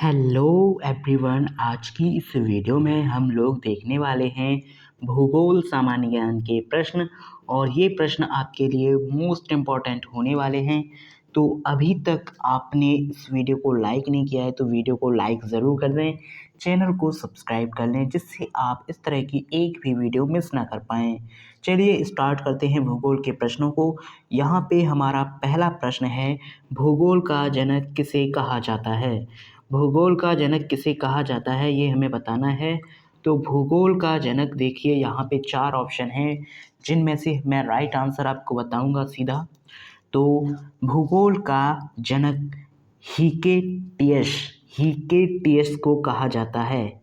Hello everyone. आज की इस वीडियो में हम लोग देखने वाले हैं भूगोल सामान्य ज्ञान के प्रश्न और ये प्रश्न आपके लिए मोस्ट इम्पॉर्टेंट होने वाले हैं। तो अभी तक आपने इस वीडियो को लाइक नहीं किया है तो वीडियो को लाइक ज़रूर कर दें, चैनल को सब्सक्राइब कर लें जिससे आप इस तरह की एक भी वीडियो मिस ना कर पाएँ। चलिए स्टार्ट करते हैं भूगोल के प्रश्नों को। यहाँ पे हमारा पहला प्रश्न है, भूगोल का जनक किसे कहा जाता है? भूगोल का जनक किसे कहा जाता है ये हमें बताना है। तो भूगोल का जनक देखिए यहाँ पे 4 ऑप्शन हैं जिनमें से मैं राइट आंसर आपको बताऊंगा सीधा। तो भूगोल का जनक हिकेटियस हिकेटियस को कहा जाता है।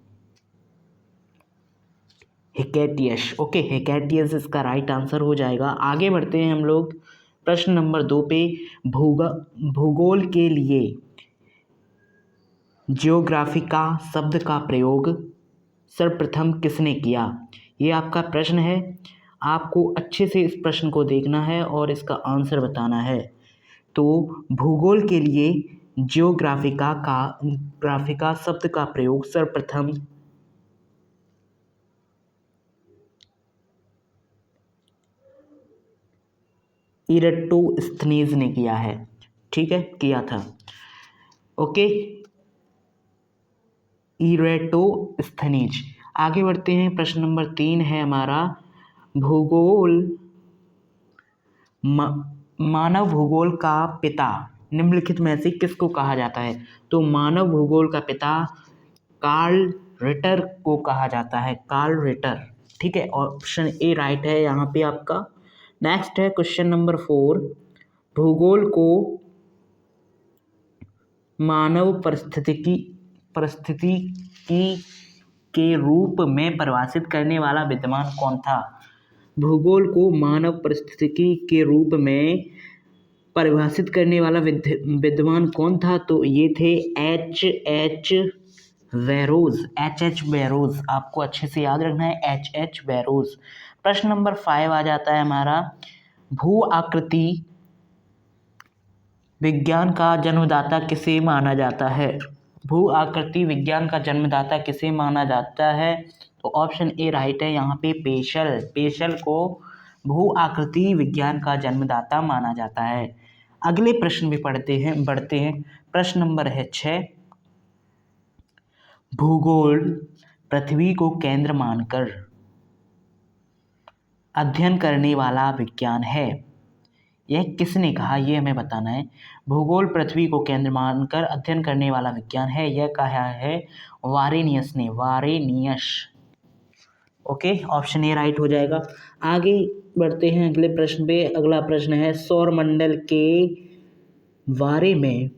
हिकेटियस, ओके, हिकेटियस इसका राइट आंसर हो जाएगा। आगे बढ़ते हैं हम लोग प्रश्न नंबर 2 पे। भूगोल के लिए जियोग्राफिका शब्द का प्रयोग सर्वप्रथम किसने किया? ये आपका प्रश्न है। आपको अच्छे से इस प्रश्न को देखना है और इसका आंसर बताना है। तो भूगोल के लिए ग्राफिका शब्द का प्रयोग सर्वप्रथम इरेटोस्थनीज ने किया है। ठीक है, किया था। Okay, Eratosthenes. आगे बढ़ते हैं। प्रश्न नंबर 3 है हमारा, भूगोल मानव भूगोल का पिता निम्नलिखित में से किसको कहा जाता है? तो मानव भूगोल का पिता कार्ल रिटर को कहा जाता है। कार्ल रिटर, ठीक है, ऑप्शन ए राइट है यहाँ पे आपका। नेक्स्ट है क्वेश्चन नंबर 4, भूगोल को मानव परिस्थितिकी के रूप में परिभाषित करने वाला विद्वान कौन था? भूगोल को मानव परिस्थितिकी के रूप में परिभाषित करने वाला विद्वान कौन था? तो ये थे एच एच बैरोज। आपको अच्छे से याद रखना है, एच बैरोज। प्रश्न नंबर 5 आ जाता है हमारा, भू आकृति विज्ञान का जन्मदाता किसे माना जाता है? भू आकृति विज्ञान का जन्मदाता किसे माना जाता है? तो ऑप्शन ए राइट है यहाँ पे, पेशल को भू आकृति विज्ञान का जन्मदाता माना जाता है। अगले प्रश्न में बढ़ते हैं। प्रश्न नंबर है 6, भूगोल पृथ्वी को केंद्र मानकर अध्ययन करने वाला विज्ञान है। यह किसने कहा, ये हमें बताना है। भूगोल पृथ्वी को केंद्र मानकर अध्ययन करने वाला विज्ञान है, यह कहा है वारेनियस ने, वारेनियस। ओके, ऑप्शन ए राइट हो जाएगा। आगे बढ़ते हैं अगले प्रश्न पे। अगला प्रश्न है, सौरमंडल के बारे में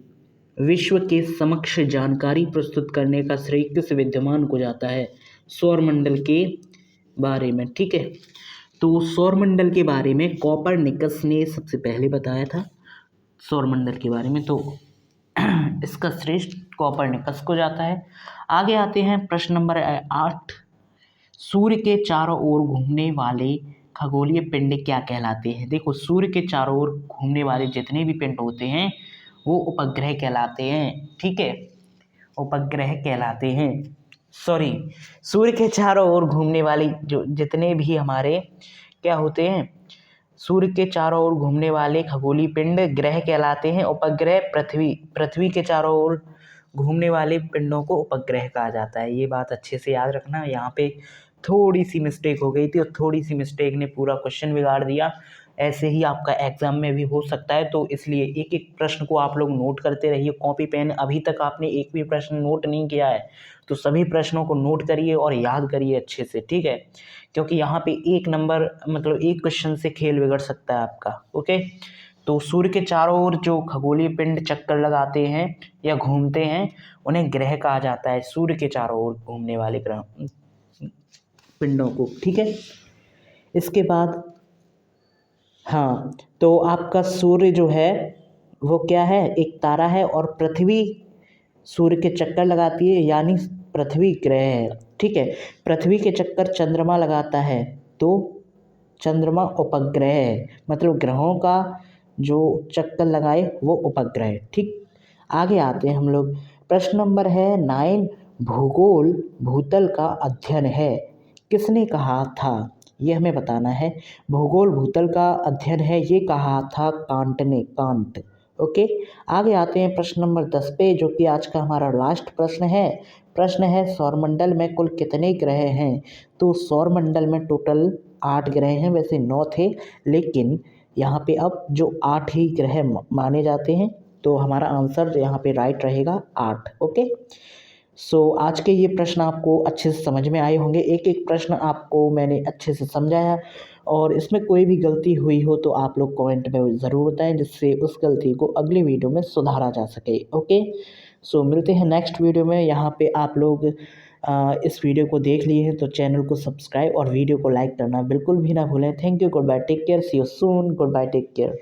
विश्व के समक्ष जानकारी प्रस्तुत करने का श्रेय किस विद्वान को जाता है? सौरमंडल के बारे में, ठीक है। तो सौरमंडल के बारे में कोपरनिकस ने सबसे पहले बताया था सौरमंडल के बारे में, तो इसका श्रेष्ठ कोपरनिकस को जाता है। आगे आते हैं प्रश्न नंबर 8, सूर्य के चारों ओर घूमने वाले खगोलीय पिंड क्या कहलाते हैं? देखो, सूर्य के चारों ओर घूमने वाले जितने भी पिंड होते हैं वो उपग्रह कहलाते हैं, ठीक है, उपग्रह कहलाते हैं। सॉरी, सूर्य के चारों ओर घूमने वाली जो जितने भी हमारे क्या होते हैं, सूर्य के चारों ओर घूमने वाले खगोलीय पिंड ग्रह कहलाते हैं। उपग्रह पृथ्वी के चारों ओर घूमने वाले पिंडों को उपग्रह कहा जाता है। ये बात अच्छे से याद रखना। यहाँ पे थोड़ी सी मिस्टेक हो गई थी और थोड़ी सी मिस्टेक ने पूरा क्वेश्चन बिगाड़ दिया। ऐसे ही आपका एग्जाम में भी हो सकता है, तो इसलिए एक एक प्रश्न को आप लोग नोट करते रहिए, कॉपी पेन। अभी तक आपने एक भी प्रश्न नोट नहीं किया है तो सभी प्रश्नों को नोट करिए और याद करिए अच्छे से, ठीक है, क्योंकि यहाँ पे एक नंबर मतलब एक क्वेश्चन से खेल बिगड़ सकता है आपका। ओके, तो सूर्य के चारों ओर जो खगोलीय पिंड चक्कर लगाते हैं या घूमते हैं उन्हें ग्रह कहा जाता है, सूर्य के चारों ओर घूमने वाले ग्रह पिंडों को, ठीक है। इसके बाद हाँ, तो आपका सूर्य जो है वो क्या है, एक तारा है, और पृथ्वी सूर्य के चक्कर लगाती है यानी पृथ्वी ग्रह है, ठीक है। पृथ्वी के चक्कर चंद्रमा लगाता है तो चंद्रमा उपग्रह है, मतलब ग्रहों का जो चक्कर लगाए वो उपग्रह है, ठीक। आगे आते हैं हम लोग प्रश्न नंबर है 9, भूगोल भूतल का अध्ययन है, किसने कहा था? ये हमें बताना है। भूगोल भूतल का अध्ययन है, ये कहा था कांट ने, कांट। ओके, आगे आते हैं प्रश्न नंबर 10 पे, जो कि आज का हमारा लास्ट प्रश्न है। प्रश्न है सौरमंडल में कुल कितने ग्रह हैं? तो सौरमंडल में टोटल 8 ग्रह हैं, वैसे 9 थे, लेकिन यहाँ पे अब जो 8 ही ग्रह माने जाते हैं, तो हमारा आंसर यहाँ पे राइट रहेगा 8। ओके, सो आज के ये प्रश्न आपको अच्छे से समझ में आए होंगे। एक एक प्रश्न आपको मैंने अच्छे से समझाया, और इसमें कोई भी गलती हुई हो तो आप लोग कमेंट में ज़रूर बताएं, जिससे उस गलती को अगली वीडियो में सुधारा जा सके। ओके, सो मिलते हैं नेक्स्ट वीडियो में। यहाँ पे आप लोग इस वीडियो को देख लिए हैं तो चैनल को सब्सक्राइब और वीडियो को लाइक करना बिल्कुल भी ना भूलें। Thank you, goodbye, take care, see you soon, goodbye, take care.